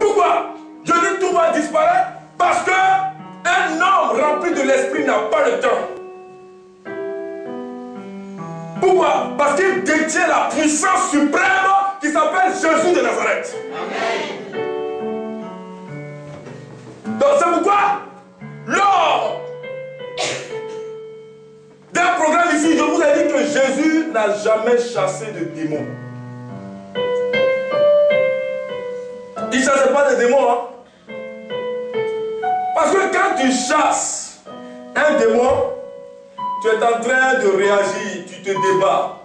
Pourquoi? Je dis tout va disparaître parce que un homme rempli de l'esprit n'a pas le temps. Pourquoi? Parce qu'il détient la puissance suprême qui s'appelle Jésus de Nazareth. Amen. Donc c'est pourquoi, lors d'un programme ici, je vous ai dit que Jésus n'a jamais chassé de démons. Il ne chassait pas de démons. Hein? Parce que quand tu chasses un démon, tu es en train de réagir, tu te débats.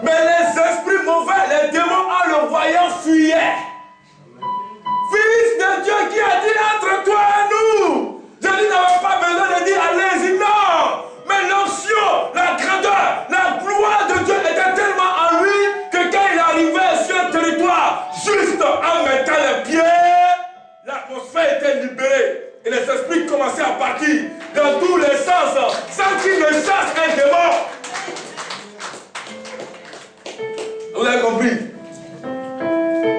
Mais les esprits mauvais, les démons en le voyant fuyaient. Fils de Dieu, qui a dit entre toi et nous? Jésus n'avait pas besoin de dire allez-y, non. Mais l'onction, la grandeur, la gloire de Dieu était tellement en lui que quand il arrivait sur un territoire, juste en mettant les pieds, l'atmosphère était libérée. Et les esprits commençaient à partir dans tous les sens, sans qu'il ne chasse un démon. Vous avez compris?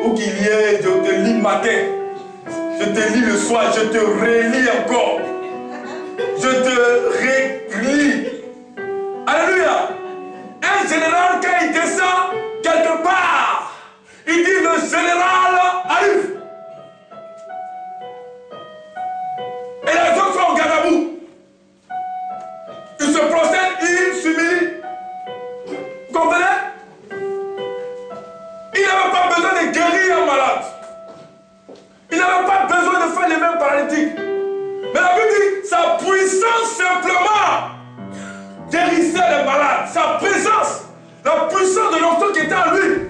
Où qu'il y ait, je te lis matin, je te lis le soir, je te relis encore. Je te relis. Alléluia. Un général, quand il descend quelque part, il dit le général arrive. Et les autres sont au garde à bout. Ils se procèdent, ils s'humilient. Vous comprenez? Il n'avait pas besoin de guérir un malade. Il n'avait pas besoin de faire les mêmes paralytiques. Mais la Bible dit, sa puissance simplement guérissait les malades. Sa présence, la puissance de l'onction qui était en lui,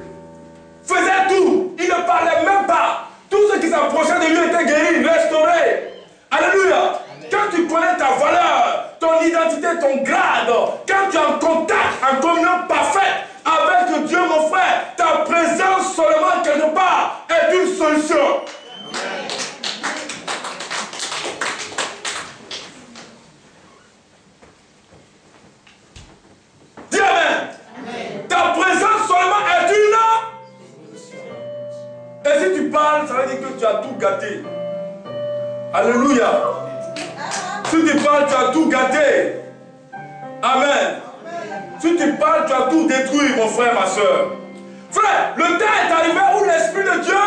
faisait tout. Il ne parlait même pas. Tous ceux qui s'approchaient de lui étaient guéris, restaurés. Alléluia. Quand tu connais ta valeur, ton identité, ton grade, quand tu es en contact, en communion parfaite avec Dieu, mon frère, ta présence seulement quelque part est une solution. Dis Amen. Amen. Ta présence seulement est une solution. Et si tu parles, ça veut dire que tu as tout gâté. Alléluia. Si tu parles, tu as tout gâté. Amen. Si tu parles, tu as tout détruit, mon frère, ma soeur. Frère, le temps est arrivé où l'Esprit de Dieu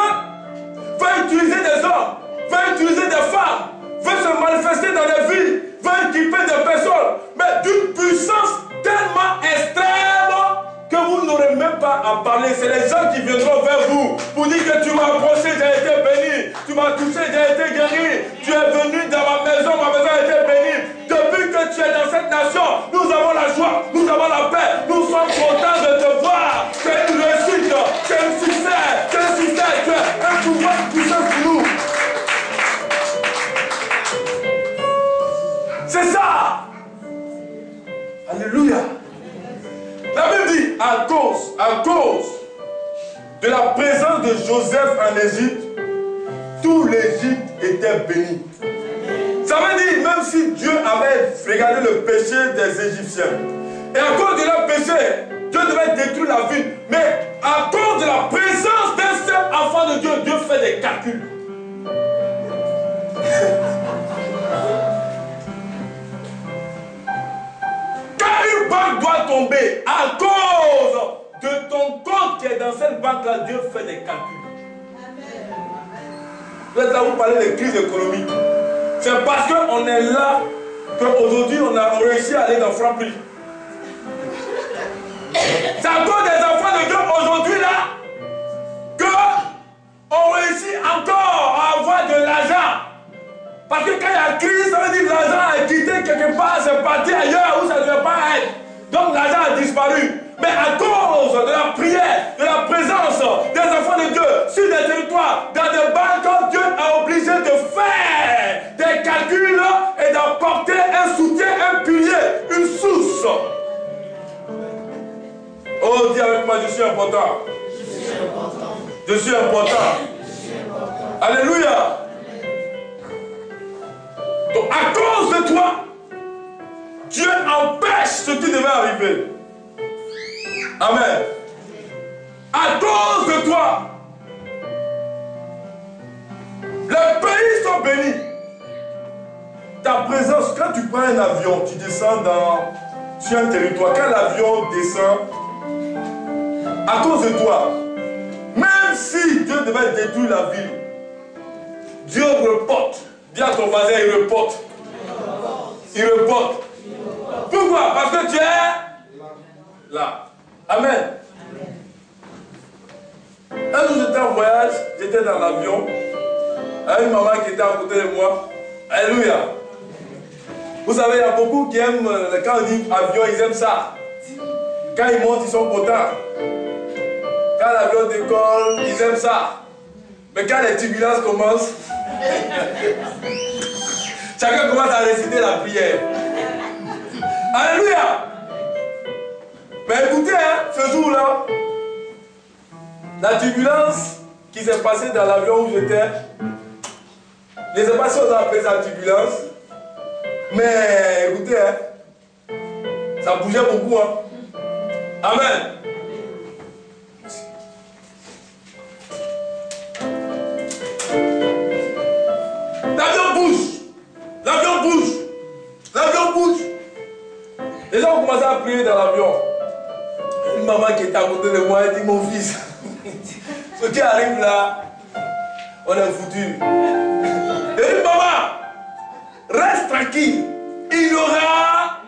va utiliser des hommes, va utiliser des femmes, va se manifester dans des vies, va équiper des personnes, mais d'une puissance tellement extrême que vous n'aurez même pas à parler. C'est les gens qui viendront vers vous pour dire que tu m'as approché, j'ai été béni, tu m'as touché, j'ai été guéri, tu es venu dans ma maison a été bénie. Depuis que tu es dans cette nation, nous avons la joie, nous avons la paix, nous sommes contents de te voir. C'est une réussite, c'est un succès, tu es un pouvoir puissant pour nous. C'est ça. Alléluia. La Bible dit, à cause de la présence de Joseph en Égypte, tout l'Égypte était béni. Ça veut dire, même si Dieu avait regardé le péché des Égyptiens, et à cause de leur péché, Dieu devait détruire la ville, mais à cause de la présence d'un seul enfant de Dieu, Dieu fait des calculs. Quand une banque doit tomber, à cause de ton compte qui est dans cette banque-là, Dieu fait des calculs. Vous êtes là, vous parlez de crise économique. C'est parce qu'on est là qu'aujourd'hui on a réussi à aller dans Franprix. C'est à cause des enfants de Dieu aujourd'hui là qu'on réussit encore à avoir de l'argent. Parce que quand il y a crise, ça veut dire que l'argent a quitté quelque part, c'est parti ailleurs où ça ne devait pas être. Donc l'argent a disparu. Mais à cause de la prière, de la présence des enfants de Dieu sur des territoires, dans des banques, Dieu a obligé de faire des calculs et d'apporter un soutien, un pilier, une source. Oh, dis avec moi, je suis important. Je suis important. Je suis important. Alléluia. Donc, à cause de toi, Dieu empêche ce qui devait arriver. Amen. À cause de toi, Les pays sont bénis. Ta présence, quand tu prends un avion, tu descends sur un territoire. Quand l'avion descend, à cause de toi, même si Dieu devait détruire la ville, Dieu reporte. Dis à ton voisin, il reporte. Il reporte. Pourquoi? Parce que tu es là. Amen. Un jour j'étais en voyage, j'étais dans l'avion, avec une maman qui était à côté de moi. Alléluia. Vous savez, il y a beaucoup qui aiment, quand on dit avion, ils aiment ça. Quand ils montent, ils sont contents. Quand l'avion décolle, ils aiment ça. Mais quand les turbulences commencent, chacun commence à réciter la prière. Alléluia. Mais écoutez, hein, ce jour-là, la turbulence qui s'est passée dans l'avion où j'étais, je ne sais pas si on a appelé ça turbulence, mais écoutez, hein, ça bougeait beaucoup. Hein. Amen. L'avion bouge. L'avion bouge. L'avion bouge. Les gens ont commencé à prier dans l'avion. Une maman qui était à côté de moi, elle dit, mon fils, ce qui arrive là, on est foutu. Et une maman, reste tranquille, il n'y aura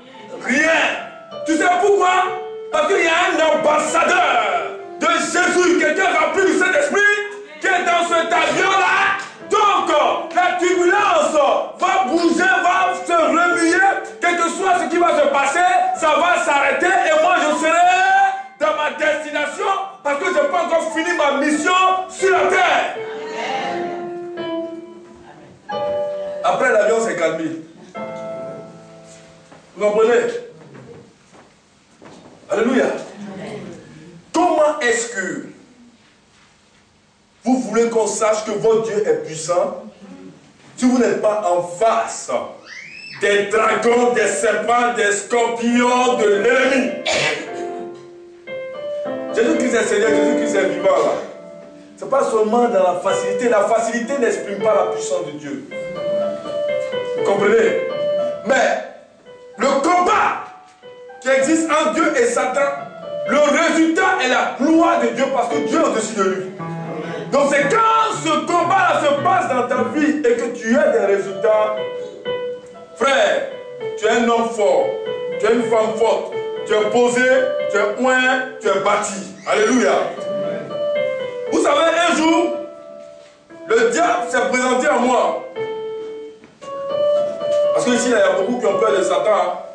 rien. Tu sais pourquoi? Parce qu'il y a un ambassadeur de Jésus, quelqu'un rempli du Saint-Esprit, qui est dans cet avion-là. Donc, la turbulence va bouger, va se remuer, quel que soit ce qui va se passer, ça va s'arrêter et moi je serai dans ma destination parce que je n'ai pas encore fini ma mission sur la terre. Après, l'avion s'est calmé. Vous comprenez? Alléluia. Comment est-ce que vous voulez qu'on sache que votre Dieu est puissant si vous n'êtes pas en face des dragons, des serpents, des scorpions de l'ennemi? Jésus-Christ est Seigneur, Jésus-Christ est vivant là. Ce n'est pas seulement dans la facilité. La facilité n'exprime pas la puissance de Dieu. Vous comprenez? Mais le combat qui existe entre Dieu et Satan, le résultat est la gloire de Dieu parce que Dieu est au-dessus de lui. Donc c'est quand ce combat se passe dans ta vie et que tu as des résultats, frère, tu es un homme fort, tu es une femme forte, tu es posé, tu es oint, tu es bâti. Alléluia. Vous savez, un jour, le diable s'est présenté à moi. Parce que ici, il y a beaucoup qui ont peur de Satan.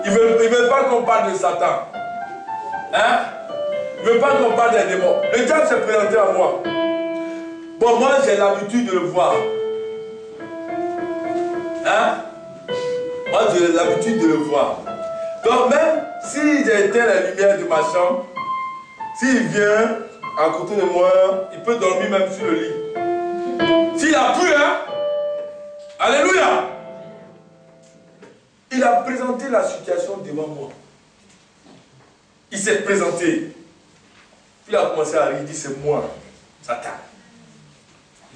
Ils ne veulent pas qu'on parle de Satan. Hein? Ils ne veulent pas qu'on parle des démons. Le diable s'est présenté à moi. Bon, moi, j'ai l'habitude de le voir. Hein? Moi, j'ai l'habitude de le voir. Donc, même si j'ai éteint la lumière de ma chambre, s'il vient à côté de moi, il peut dormir même sur le lit. S'il a plu, hein? Alléluia! Il a présenté la situation devant moi. Il s'est présenté. Il a commencé à rire, il dit, c'est moi, Satan.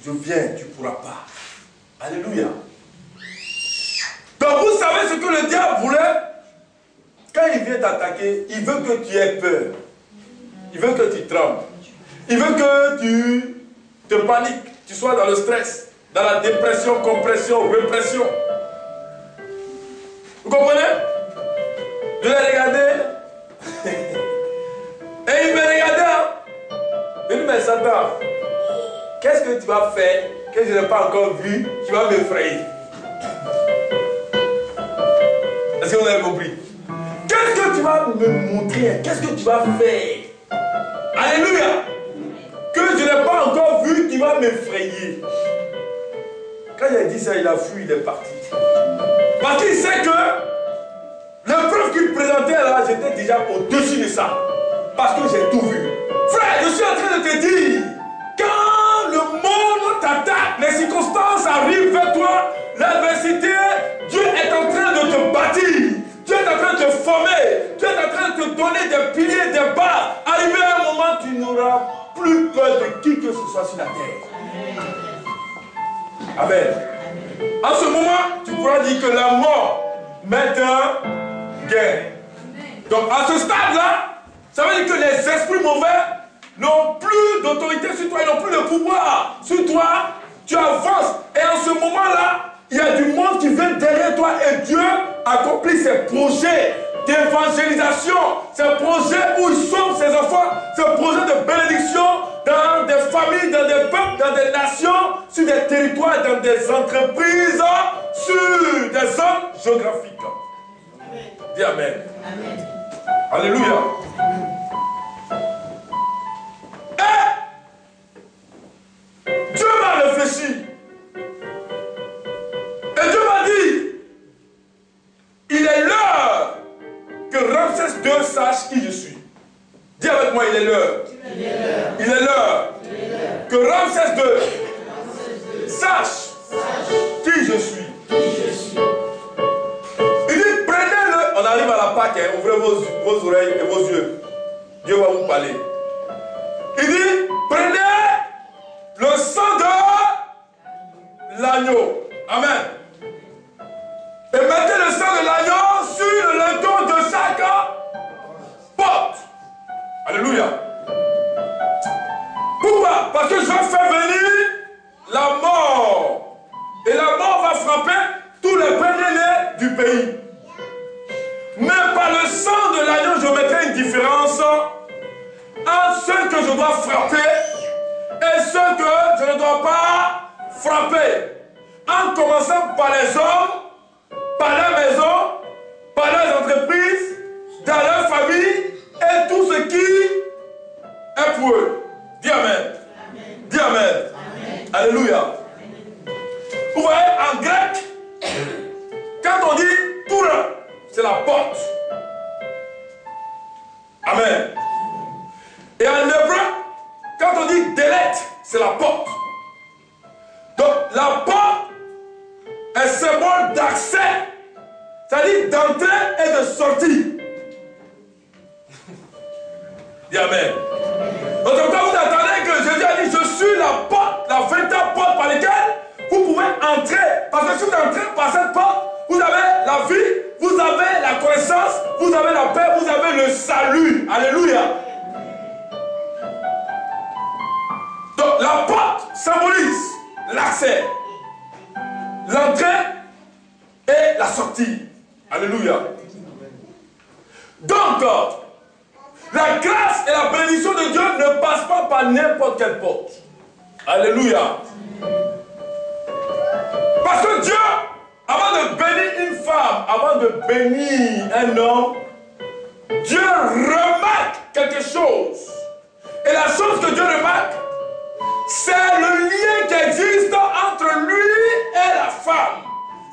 Je viens, tu ne pourras pas. Alléluia. Donc vous savez ce que le diable voulait? Quand il vient t'attaquer, il veut que tu aies peur. Il veut que tu trembles. Il veut que tu te paniques, tu sois dans le stress, dans la dépression, compression, répression. Vous comprenez? Je l'ai regardé. Et il me regardait. Hein? Il me dit, mais Satan, qu'est-ce que tu vas faire que je n'ai pas encore vu qui va m'effrayer? Est-ce que vous avez compris? Qu'est-ce que tu vas me montrer? Qu'est-ce que tu vas faire? Alléluia! Que je n'ai pas encore vu qui va m'effrayer. Quand il a dit ça, il a fui, il est parti. Parce qu'il sait que l'épreuve qu'il présentait là, j'étais déjà au-dessus de ça. Parce que j'ai tout vu. Frère, je suis en train de te dire, quand le monde t'attaque, les circonstances arrivent vers toi, l'adversité, Dieu est en train de te bâtir. Dieu est en train de te former. Dieu est en train de te donner des piliers, des bases. Arrivé à un moment, tu n'auras plus peur de qui que ce soit sur la terre. Amen. En ce moment, tu pourras dire que la mort met un gain. Donc à ce stade-là, ça veut dire que les esprits mauvais n'ont plus d'autorité sur toi, ils n'ont plus de pouvoir sur toi. Tu avances. Et en ce moment-là, il y a du monde qui vient derrière toi et Dieu accomplit ses projets d'évangélisation, ses projets où il sauve ses enfants, ses projets de bénédiction dans des familles, dans des peuples, dans des nations, sur des territoires, dans des entreprises, sur des zones géographiques. Dis Amen. Amen. Alléluia. Et Dieu m'a réfléchi. Et Dieu m'a dit, il est l'heure que Ramsès II sache qui je suis. Dis avec moi, il est l'heure. Il est l'heure que Ramsès II sache qui je suis. Il dit, prenez-le. On arrive à la Pâque, hein, ouvrez vos oreilles et vos yeux. Dieu va vous parler. Il dit, prenez le sang de l'agneau. Amen. Et mettez le sang de l'agneau sur le linteau de chaque porte. Alléluia. Pourquoi? Parce que je vais faire venir la mort. Et la mort va frapper tous les premiers-nés du pays. Mais par le sang de l'agneau, je mettrai une différence entre ceux que je dois frapper et ceux que je ne dois pas frapper. En commençant par les hommes, par leur maison, par leurs entreprises, dans leur famille et tout ce qui est pour eux. Dis Amen. Amen. Dis Amen. Amen. Alléluia. Amen. Vous voyez, en grec, quand on dit toura, c'est la porte. Amen. Et en hébreu, quand on dit délette, c'est la porte. Donc la porte est symbole d'accès, c'est-à-dire d'entrée et de sortie. Dis Amen. Donc quand vous attendez que Jésus a dit, je suis la porte, la véritable porte par laquelle vous pouvez entrer. Parce que si vous entrez par cette porte, vous avez la vie, vous avez la connaissance, vous avez la paix, vous avez le salut. Alléluia. Donc la porte symbolise l'accès, l'entrée et la sortie. Alléluia. Donc, la grâce et la bénédiction de Dieu ne passent pas par n'importe quelle porte. Alléluia. Parce que Dieu, avant de bénir une femme, avant de bénir un homme, Dieu remarque quelque chose. Et la chose que Dieu remarque, c'est le lien qui existe entre lui et la femme.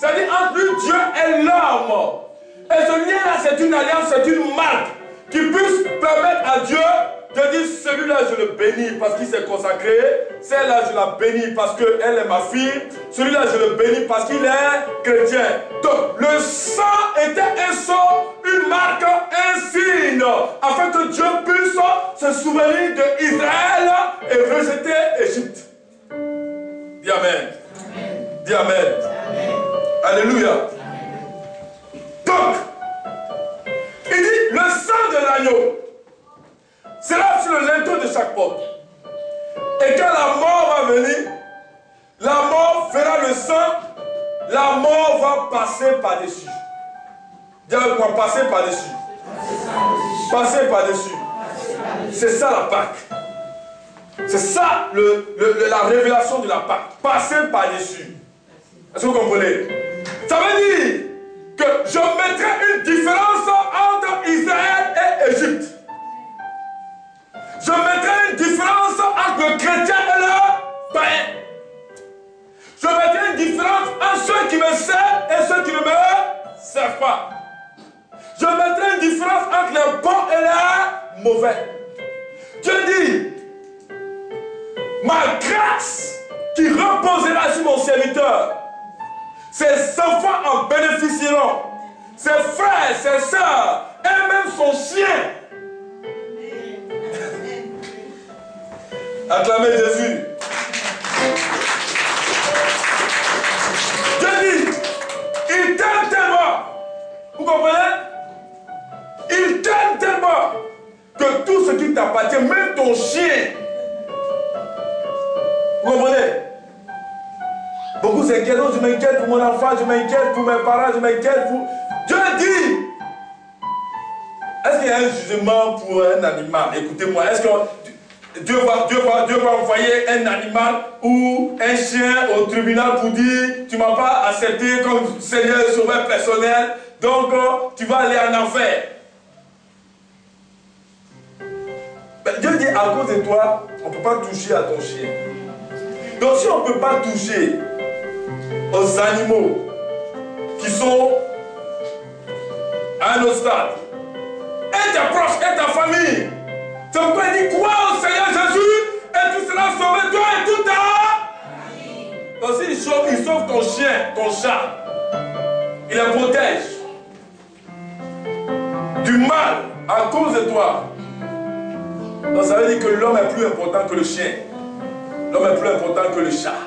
C'est-à-dire entre lui, Dieu et l'homme. Et ce lien-là, c'est une alliance, c'est une marque qui puisse permettre à Dieu de dire, celui-là je le bénis parce qu'il s'est consacré, celle-là je la bénis parce qu'elle est ma fille, celui-là je le bénis parce qu'il est chrétien. Donc le sang était un sceau, une marque, un signe, afin que Dieu puisse se souvenir d'Israël et rejeter Égypte. Dis Amen. Amen. Dis Amen. Amen. Alléluia. Amen. Donc, il dit, le sang de l'agneau sera sur le linteau de chaque porte. Et quand la mort va venir, la mort verra le sang, la mort va passer par-dessus. Dis avec moi, passer par-dessus. Passer par-dessus. C'est ça la Pâque. C'est ça la révélation de la Pâque. Passer par-dessus. Est-ce que vous comprenez? Ça veut dire que je mettrai une différence entre Israël et Égypte. Je mettrai une différence entre le chrétien et le païen. Je mettrai une différence entre ceux qui me servent et ceux qui ne me servent pas. Je mettrai une différence entre les bons et les mauvais. Dieu dit, ma grâce qui reposera sur mon serviteur, ses enfants en bénéficieront, ses frères, ses sœurs, et même son chien. Acclamez Jésus. Dieu dit, il t'aime tellement. Vous comprenez? Il t'aime tellement que tout ce qui t'appartient, même ton chien. Vous comprenez? Beaucoup s'inquiètent, non, je m'inquiète pour mon enfant, je m'inquiète pour mes parents, je m'inquiète pour... Dieu dit, est-ce qu'il y a un jugement pour un animal? Écoutez-moi, est-ce que Dieu va envoyer un animal ou un chien au tribunal pour dire, tu ne m'as pas accepté comme Seigneur et Sauveur personnel, donc tu vas aller en enfer? Dieu dit, à cause de toi, on ne peut pas toucher à ton chien. Donc si on ne peut pas toucher aux animaux qui sont à un autre stade, et tes proches, et ta famille, c'est pourquoi il dit, crois au Seigneur Jésus, et tu seras sauvé, toi et tout ta... Donc s'il sauve ton chien, ton chat, il les protège du mal à cause de toi. Donc ça veut dire que l'homme est plus important que le chien. L'homme est plus important que le chat.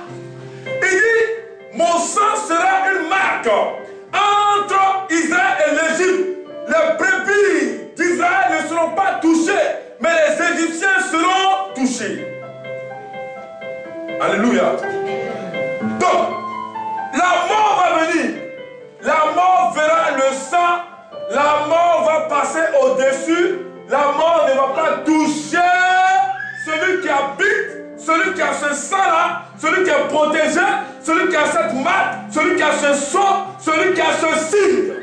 Il dit, mon sang sera une marque entre Israël et l'Égypte. Les brebis d'Israël ne seront pas touchées, mais les Égyptiens seront touchés. Alléluia. Donc, la mort va venir. La mort verra le sang. La mort va passer au-dessus. La mort ne va pas toucher celui qui habite, celui qui a ce sang-là, celui qui est protégé, celui qui a cette marque, celui qui a ce sceau, celui qui a ce signe.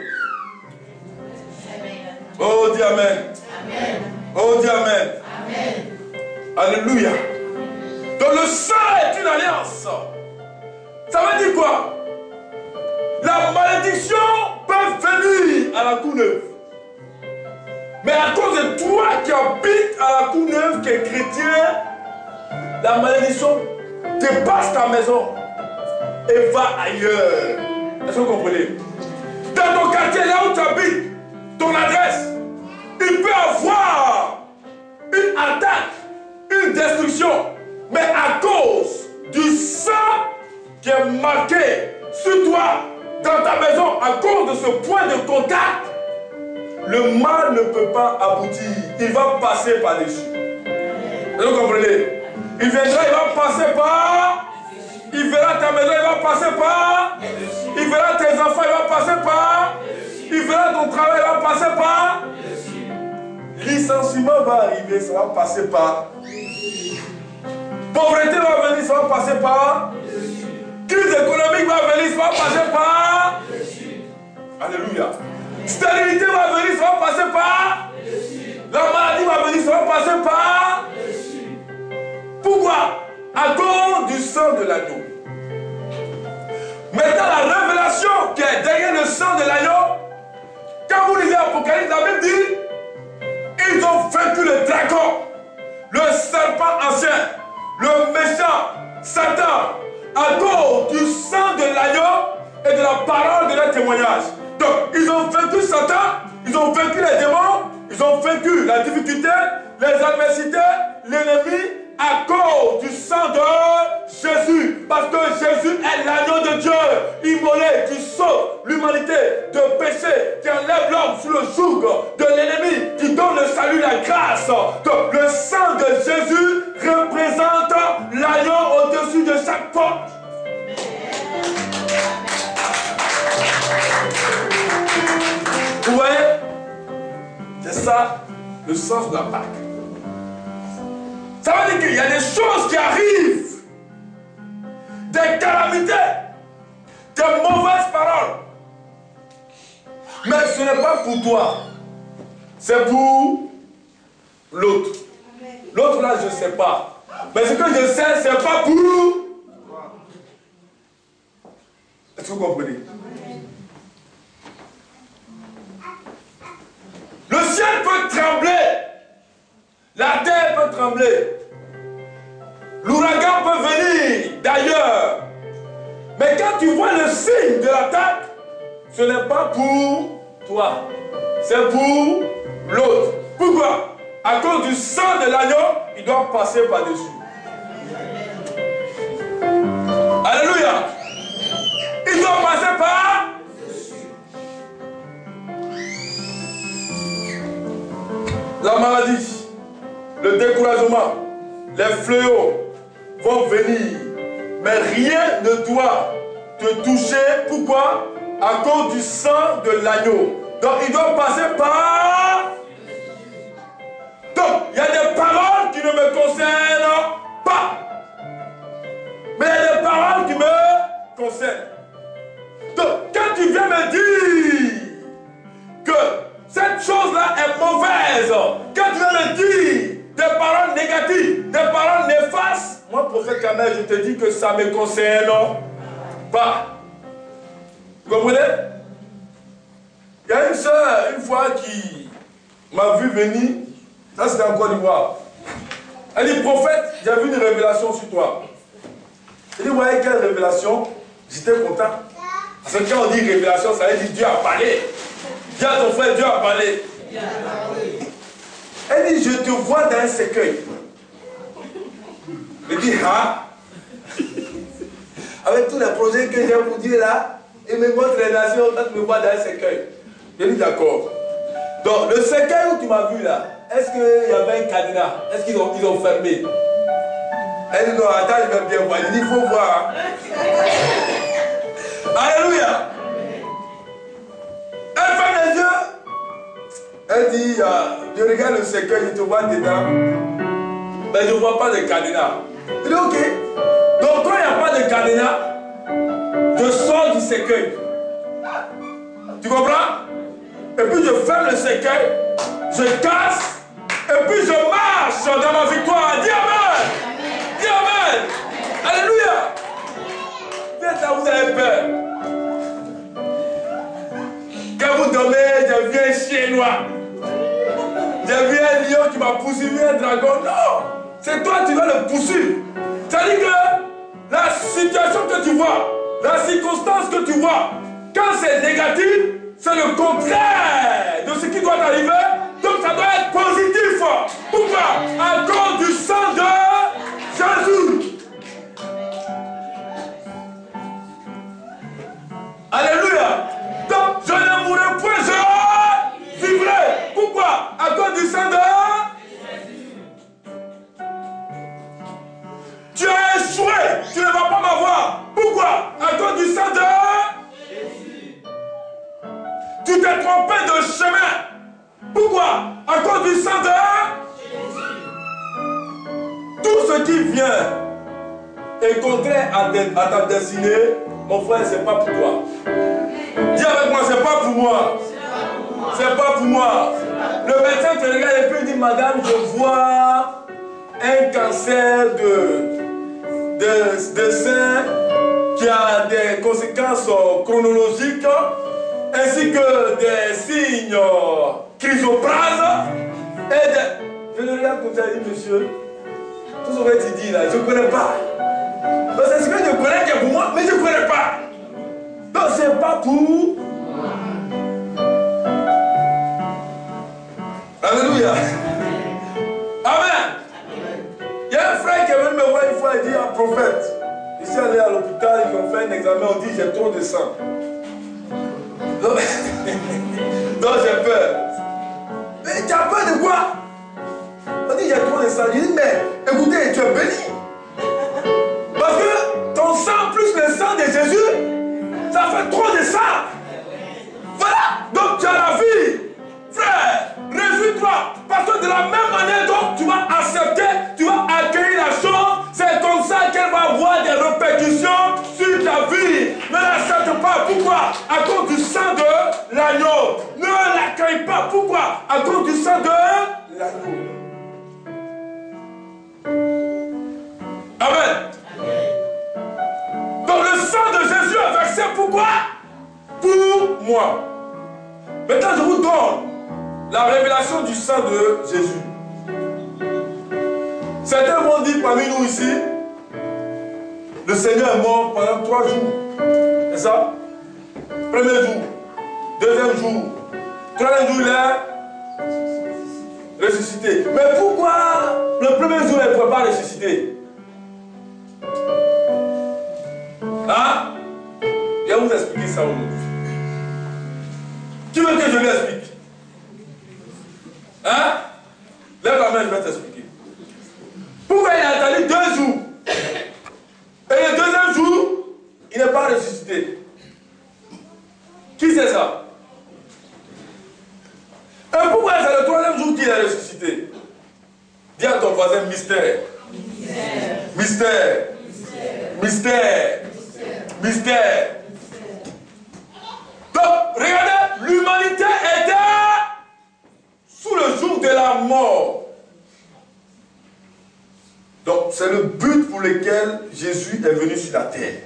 Oh, dis Amen. Amen. Oh, dis Amen. Amen. Alléluia. Donc le sang est une alliance. Ça veut dire quoi? La malédiction peut venir à la Courneuve. Mais à cause de toi qui habites à la Courneuve, qui est chrétien, la malédiction dépasse ta maison et va ailleurs. Est-ce que vous comprenez? Dans ton quartier, là où tu habites, ton adresse, il peut avoir une attaque, une destruction, mais à cause du sang qui est marqué sur toi, dans ta maison, à cause de ce point de contact, le mal ne peut pas aboutir. Il va passer par-dessus. Vous comprenez? Il viendra, il va passer par. Il verra ta maison, il va passer par. Il verra tes enfants, il va passer par. Il verra ton travail, il va passer par. Licenciement va arriver, ça va passer par. Pauvreté va venir, ça va passer par. Crise économique va venir, ça va passer par. Alléluia. Stérilité va venir, ça va passer par. La maladie va venir, ça va passer par. Pourquoi? À cause du sang de l'agneau. Maintenant, la révélation qui est derrière le sang de l'agneau, quand vous lisez Apocalypse, la Bible dit, ils ont vaincu le dragon, le serpent ancien, le méchant, Satan, à cause du sang de l'agneau et de la parole de leur témoignage. Donc, ils ont vaincu Satan, ils ont vaincu les démons, ils ont vaincu la difficulté, les adversités, l'ennemi, à cause du sang de Jésus. Parce que Jésus est l'agneau de Dieu, immolé, qui sauve l'humanité de péché, qui enlève l'homme sous le joug de l'ennemi, qui donne le salut, la grâce. Donc, le sang de Jésus représente l'agneau au-dessus de chaque porte. Vous voyez? C'est ça le sens de la Pâque. Ça veut dire qu'il y a des choses qui arrivent, des calamités, des mauvaises paroles. Mais ce n'est pas pour toi, c'est pour l'autre. L'autre là, je ne sais pas. Mais ce que je sais, c'est pas pour. Est-ce que vous comprenez? Le ciel peut trembler, la terre peut trembler, l'ouragan peut venir d'ailleurs. Mais quand tu vois le signe de l'attaque, ce n'est pas pour toi, c'est pour l'autre. Pourquoi? À cause du sang de l'agneau, il doit passer par-dessus. fléaux vont venir, mais rien ne doit te toucher. Pourquoi? À cause du sang de l'agneau. Donc il doit passer par... Donc il y a des paroles qui ne me concernent pas. Mais il y a des paroles qui me concernent. Donc quand tu viens me dire que cette chose-là est mauvaise, quand tu viens me dire des paroles négatives, des paroles néfastes, moi, prophète Kamel, je te dis que ça ne me concerne pas. Vous comprenez? Il y a une soeur, une fois, qui m'a vu venir, ça c'était en Côte d'Ivoire. Elle dit, prophète, j'ai vu une révélation sur toi. Je dis, voyez quelle révélation? J'étais content. Parce que quand on dit révélation, ça veut dire Dieu a parlé. Dis à ton frère, Dieu a parlé. Elle dit, je te vois dans un cercueil. Je dis, ah, avec tous les projets que j'ai pour Dieu là, il me montre les nations quand tu me vois dans un cercueil. Je dis, d'accord. Donc, le cercueil où tu m'as vu là, est-ce qu'il y avait un cadenas? Est-ce qu'ils ont fermé? Elle dit, non, attends, je vais bien voir. Je dis, il faut voir. Alléluia. Elle ferme les yeux. Elle dit, je regarde le cercueil, je te vois dedans. Mais je ne vois pas de cadenas. Je dis, ok. Donc quand il n'y a pas de cadenas, je sors du cercueil. Tu comprends? Et puis je ferme le cercueil, je casse, et puis je marche dans ma victoire. Dis Amen. Dis Amen. Alléluia. Viens, vous avez peur. Quand vous dormez, j'ai vu un chien noir. J'ai vu un lion qui m'a poursuivi, un dragon. Non, c'est toi qui vas le poursuivre. C'est-à-dire que la situation que tu vois, la circonstance que tu vois, quand c'est négatif, c'est le contraire de ce qui doit arriver. Donc ça doit être positif. Pourquoi? À cause du sang de Jésus. Alléluia. Donc je ne mourrai point, je vivrai. Pourquoi? À cause du sang de Jésus. Tu as échoué, tu ne vas pas m'avoir. Pourquoi? À cause du sang de Jésus. Tu t'es trompé de chemin. Pourquoi? À cause du sang de Jésus. Tout ce qui vient est contraire à ta destinée, mon frère, c'est pas pour toi. Dis avec moi, c'est pas pour moi. C'est pas pour moi. Le médecin te regarde et puis dit, madame, je vois un cancer de sein qui a des conséquences chronologiques ainsi que des signes chrysoprases et des... Je le regarde comme ça et dis, monsieur, tout ce que tu dis là, je ne connais pas. C'est ce que je connais qui est pour moi, mais je ne connais pas. Donc c'est pas pour... Alléluia. Amen. Il y a un frère qui est venu me voir une fois, il dit, un prophète, je suis allé à l'hôpital, ils ont fait un examen, on dit j'ai trop de sang. Donc j'ai peur. Mais tu as peur de quoi? On dit j'ai trop de sang. Je dis mais écoutez, tu es béni. Parce que ton sang plus le sang de Jésus, ça fait trop de sang. Voilà. Donc tu as la vie. Frère, réjouis-toi. Parce que de la même manière dont tu vas accepter, tu vas accueillir la chose, c'est comme ça qu'elle va avoir des répercussions sur ta vie. Ne l'accepte pas. Pourquoi? À cause du sang de l'agneau. Ne l'accueille pas. Pourquoi? À cause du sang de l'agneau. Amen. Donc le sang de Jésus est versé pourquoi? Pour moi. Maintenant je vous donne la révélation du sang de Jésus. Certains vont dire parmi nous ici, le Seigneur est mort pendant 3 jours. C'est ça? Premier jour, deuxième jour, troisième jour, il est ressuscité. Mais pourquoi le premier jour, il ne peut pas ressusciter? Hein? Je vais vous expliquer ça aujourd'hui. Qui veut que je lui explique? Hein? Lève la main, je vais t'expliquer. Pourquoi il a attendu c'est ça? Et pourquoi c'est le troisième jour qu'il est ressuscité? Dis à ton voisin mystère. Mystère. Mystère. Mystère. Mystère. Donc, regardez, l'humanité était sous le joug de la mort. Donc, c'est le but pour lequel Jésus est venu sur la terre.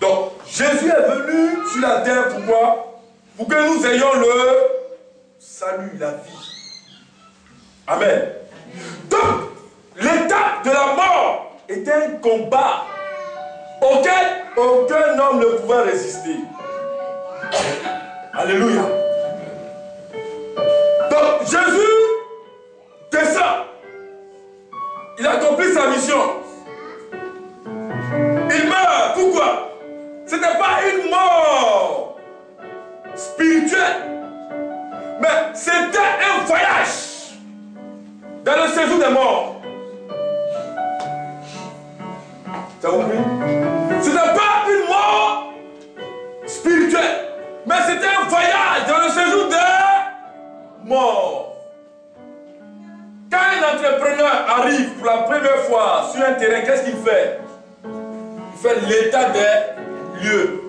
Donc, Jésus est venu sur la terre, pourquoi? Pour que nous ayons le salut, la vie. Amen. Donc, l'étape de la mort était un combat auquel aucun homme ne pouvait résister. Alléluia. Donc, Jésus descend. Il accomplit sa mission. Il meurt. Pourquoi? Ce n'est pas une mort spirituelle, mais c'était un voyage dans le séjour des morts. Ça vous plaît? Ce n'est pas une mort spirituelle, mais c'était un voyage dans le séjour des morts. Quand un entrepreneur arrive pour la première fois sur un terrain, qu'est-ce qu'il fait? Il fait l'état des lieux.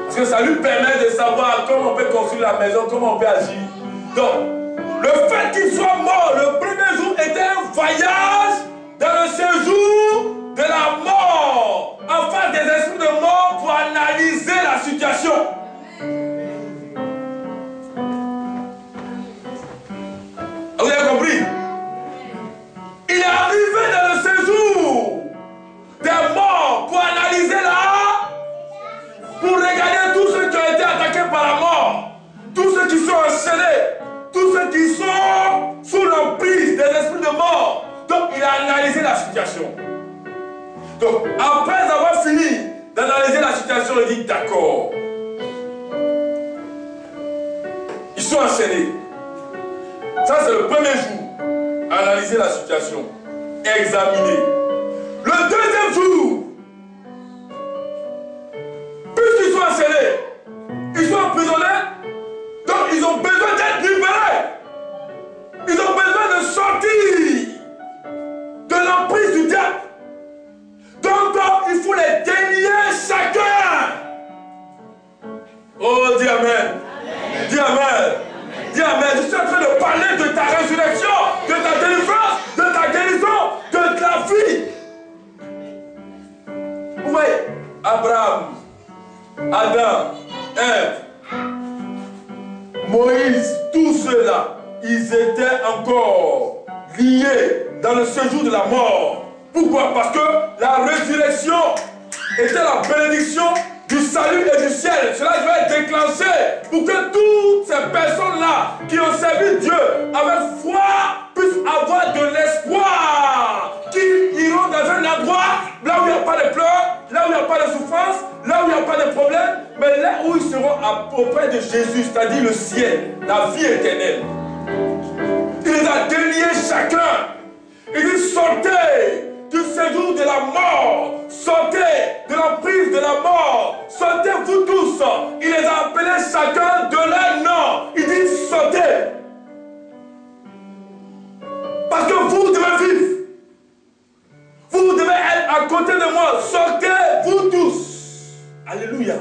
Parce que ça lui permet de savoir comment on peut construire la maison, comment on peut agir. Donc, le fait qu'il soit mort le premier jour était un voyage dans le séjour de la mort, afin des esprits de mort pour analyser la situation. Vous avez compris? Il est arrivé dans le séjour des morts pour analyser pour regarder tous ceux qui ont été attaqués par la mort, tous ceux qui sont enchaînés, tous ceux qui sont sous l'emprise des esprits de mort. Donc il a analysé la situation. Donc après avoir fini d'analyser la situation, il dit d'accord. Ils sont enchaînés. Ça c'est le premier jour. Analyser la situation. Examiner. Le deuxième jour, puisqu'ils sont enchaînés, ils sont emprisonnés, donc ils ont besoin d'être libérés. Ils ont besoin de sortir de l'emprise du diable. Donc il faut les délier chacun. Oh, dis Amen. Dis Amen. Dis Amen. Je suis en train de parler de ta résurrection, de ta délivrance, de ta guérison, de ta vie. Vous voyez, Abraham, Adam, Ève, Moïse, tous ceux-là, ils étaient encore liés dans le séjour de la mort. Pourquoi? Parce que la résurrection était la bénédiction du salut et du ciel. Cela va être déclenché pour que toutes ces personnes-là qui ont servi Dieu avec foi puissent avoir de l'espoir, qui iront dans un endroit là où il n'y a pas de pleurs, là où il n'y a pas de souffrance, là où il n'y a pas de problème, mais là où ils seront auprès de Jésus, c'est-à-dire le ciel, la vie éternelle. Il les a déliés chacun. Il dit sortez du séjour de la mort, sortez de l'emprise de la mort, sortez vous tous. Il les a appelés chacun de leur nom. Il dit sortez. Parce que vous devez vivre. Vous devez être à côté de moi. Sortez vous tous. Alléluia.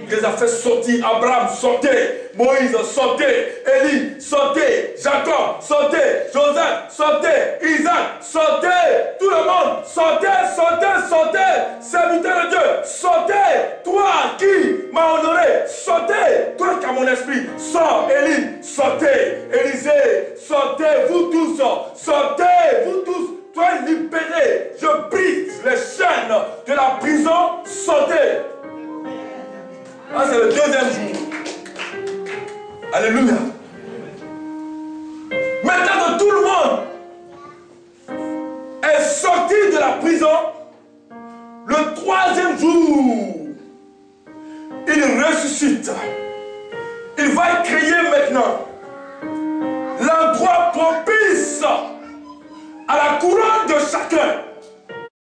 Il les a fait sortir. Abraham, sortez. Moïse, sortez. Élie, sortez. Jacob, sortez. Joseph, sortez. Isaac, sortez. Tout le monde, sortez, sortez, sortez. Serviteur de Dieu, sortez. Toi qui m'as honoré, sortez. Toi qui as mon esprit, sors. Élie, sortez. Élisée, sortez. Vous tous, sortez. Vous tous. Toi libéré, je brise les chaînes de la prison, sortez. Ah, c'est le deuxième jour. Alléluia. Maintenant que tout le monde est sorti de la prison, le troisième jour, il ressuscite. Il va créer maintenant l'endroit propice à la couronne de chacun.